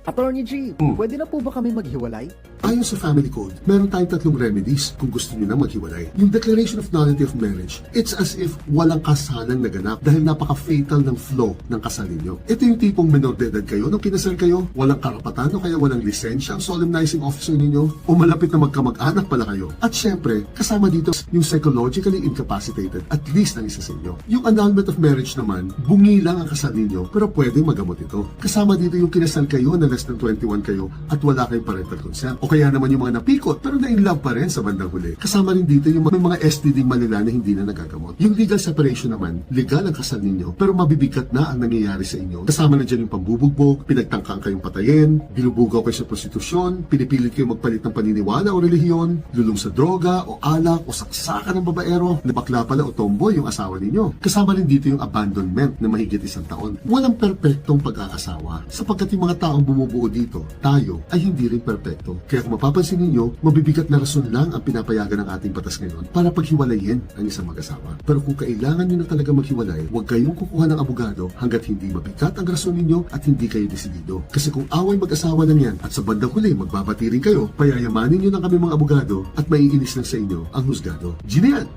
Attorney G, pwede na po ba kami maghiwalay? Ayon sa Family Code, meron tayong 3 remedies kung gusto niyo na maghiwalay. Yung Declaration of Nullity of Marriage, it's as if walang kasalang naganap dahil napaka-fatal ng flow ng kasal ninyo. Ito yung tipong minor de edad kayo, nung kinasal kayo, walang karapatan o kaya walang lisensya ang solemnizing officer ninyo, o malapit na magkamag-anak pala kayo. At syempre, kasama dito yung psychologically incapacitated, at least ang isa sa inyo. Yung annulment of marriage naman, bungi lang ang kasal ninyo, pero pwede magamot ito. Kasama dito yung kinasal kayo na less than 21 kayo at wala kayong parental consent. O kaya naman yung mga napikot pero na-in-love pa rin sa bandang huli. Kasama rin dito yung may mga STD malila na hindi na nagagamot. Yung legal separation naman, legal ang kasal ninyo pero mabibigat na ang nangyayari sa inyo. Kasama na dyan yung pambubugbog, pinagtangkang kayong patayin, binubugaw kayo sa prostitusyon, pinipilit kayo magpalit ng paniniwala o relihiyon, lulong sa droga o alak o saksakan ng babaero, na bakla pala o tomboy yung asawa ninyo. Kasama rin dito yung abandonment na mahigit 1 taon. Walang perpektong pag-aasawa sapagkat yung mga taong bumubuo dito, tayo, ay hindi rin perpekto. Kaya kung mapapansin ninyo, mabibigat na rason lang ang pinapayagan ng ating batas ngayon para paghiwalayin ang isang mag-asawa. Pero kung kailangan nyo na talaga maghiwalay, huwag kayong kukuha ng abogado hanggat hindi mabigat ang rason ninyo at hindi kayo desidido. Kasi kung away mag-asawa lang yan at sa bandang huli magbabati rin kayo, payayamanin nyo ng kami mga abogado at maiinis lang sa inyo ang husgado. Gina yan!